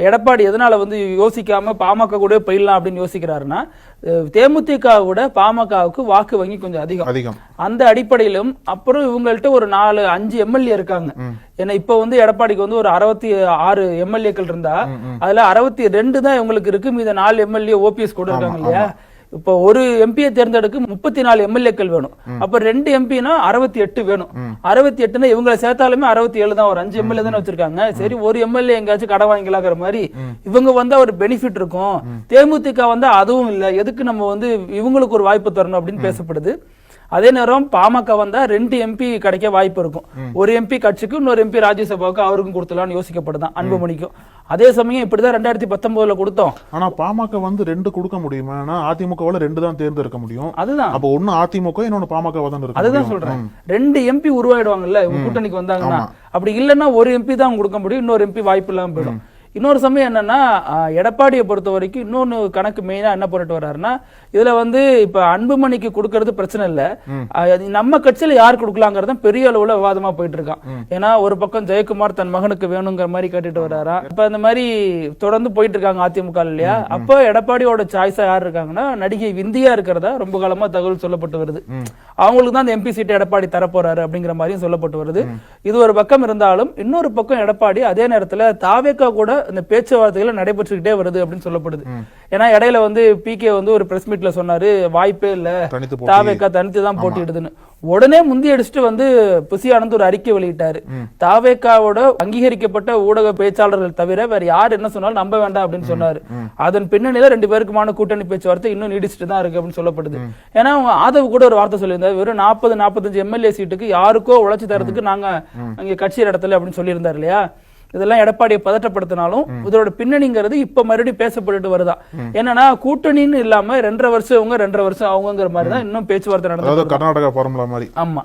எடப்பாடி எதனால வந்து யோசிக்காம பாமக கூட போயிடலாம் அப்படின்னு யோசிக்கிறாருன்னா, தேமுதிகவோட பாமகவுக்கு வாக்கு வங்கி கொஞ்சம் அதிகம். அந்த அடிப்படையிலும் அப்புறம் இவங்கள்ட்ட ஒரு 4-5 எம்எல்ஏ இருக்காங்க. ஏன்னா இப்ப வந்து எடப்பாடிக்கு வந்து ஒரு 66 எம்எல்ஏக்கள் இருந்தா அதுல 62 தான் இவங்களுக்கு இருக்கு. மீத 4 எம்எல்ஏ ஓபிஎஸ் கூட இருக்காங்க இல்லையா. இப்போ ஒரு எம்பியை தேர்ந்தெடுக்க 34 எம்எல்ஏக்கள் வேணும். அப்ப 2 எம்பினா 68 வேணும். 68னா இவங்களை சேர்த்தாலுமே 67 தான். ஒரு 5 எம்எல்ஏ தானே வச்சிருக்காங்க. சரி, ஒரு எம்எல்ஏ எங்காச்சும் கடை வாங்கிக்கலாங்கிற மாதிரி இவங்க வந்தா ஒரு பெனிஃபிட் இருக்கும். தேமுதிக வந்தா அதுவும் இல்ல, எதுக்கு நம்ம வந்து இவங்களுக்கு ஒரு வாய்ப்பு தரணும் அப்படின்னு பேசப்படுது. அதே நேரம் பாமக வந்தா 2 எம்பி கிடைக்க வாய்ப்பு இருக்கும். ஒரு எம்பி கட்சிக்கு, இன்னொரு எம்பி ராஜ்யசபாவுக்கு அவருக்கும் கொடுத்தலாம்னு யோசிக்கப்படுதான் அன்புமணிக்கும். அதே சமயம் இப்படிதான் 2019 கொடுத்தோம். ஆனா பாமக வந்து 2 கொடுக்க முடியுமா? அதிமுகவுல 2 தான் தேர்ந்தெடுக்க முடியும். அதுதான் அப்ப ஒன்னு அதிமுக, இன்னொன்னு பாமக தான். அதுதான் சொல்றேன், 2 எம்பி உருவாயிடுவாங்கல்ல கூட்டணிக்கு வந்தாங்கன்னா. அப்படி இல்லைன்னா ஒரு எம்பி தான் கொடுக்க முடியும், இன்னொரு எம்பி வாய்ப்பு இல்லாம போயிடும். இன்னொரு சமயம் என்னன்னா, எடப்பாடியை பொறுத்த வரைக்கும் இன்னொன்னு கணக்கு மெயினா என்ன பண்ணிட்டு வர்றாருன்னா, இதுல வந்து இப்ப அன்புமணிக்கு கொடுக்கறது பிரச்சனை இல்ல, நம்ம கட்சியில யார் கொடுக்கலாங்கிறத பெரிய அளவுல விவாதமா போயிட்டு இருக்கான். ஏன்னா ஒரு பக்கம் ஜெயக்குமார் தன் மகனுக்கு வேணுங்கிற மாதிரி கேட்டுட்டு வர்றாரா. இப்ப இந்த மாதிரி தொடர்ந்து போயிட்டு இருக்காங்க அதிமுக இல்லையா. அப்போ எடப்பாடியோட சாய்ஸா யார் இருக்காங்கன்னா, நடிகை விந்தியா இருக்கிறதா ரொம்ப காலமா தகவல் சொல்லப்பட்டு வருது. அவங்களுக்கு தான் அந்த எம்பி சீட்டை எடப்பாடி தரப்போறாரு அப்படிங்கிற மாதிரியும் சொல்லப்பட்டு வருது. இது ஒரு பக்கம் இருந்தாலும், இன்னொரு பக்கம் எடப்பாடி அதே நேரத்துல தாவேக்கா கூட இந்த பேச்சுவார்த்தைகள் நடைபெற்றுக்கிட்டே வருது அப்படின்னு சொல்லப்படுது. ஏன்னா இடையில வந்து பிகே வந்து ஒரு பிரஸ் மீட்ல சொன்னாரு, வாய்ப்பே இல்ல, தாவேக்கா தனித்து தான் போட்டிடுதுன்னு. உடனே முந்தி அடிச்சுட்டு வந்து புசி ஆனந்த் ஒரு அறிக்கை வெளியிட்டாரு. தாவேக்காவோட அங்கீகரிக்கப்பட்ட ஊடக பேச்சாளர்கள் தவிர வேற யார் என்ன சொன்னாலும் நம்ப வேண்டாம் அப்படின்னு சொன்னாரு. அதன் பின்னணியில 2 பேருக்குமான கூட்டணி பேச்சுவார்த்தை இன்னும் நீடிச்சுட்டு தான் இருக்கு அப்படின்னு சொல்லப்படுது. ஏன்னா ஆதவ் கூட ஒரு வார்த்தை சொல்லியிருந்தாரு, வெறும் 40-45 எம்எல்ஏ சீட்டுக்கு யாருக்கோ உழைச்சி தரத்துக்கு நாங்க அங்க கட்சி நடத்தல அப்படின்னு சொல்லியிருந்தாரு இல்லையா. இதெல்லாம் எடப்பாடியை பதட்டப்படுத்தினாலும் இதோட பின்னணிங்கிறது இப்ப மறுபடியும் பேசப்பட்டு வருதான். என்னன்னா கூட்டணின்னு இல்லாம 2.5 வருஷம் இவங்க 2.5 வருஷம் அவங்கிற மாதிரி தான் இன்னும் பேச்சுவார்த்தை நடந்தது. கர்நாடகா ஃபார்முலா மாதிரி. ஆமா.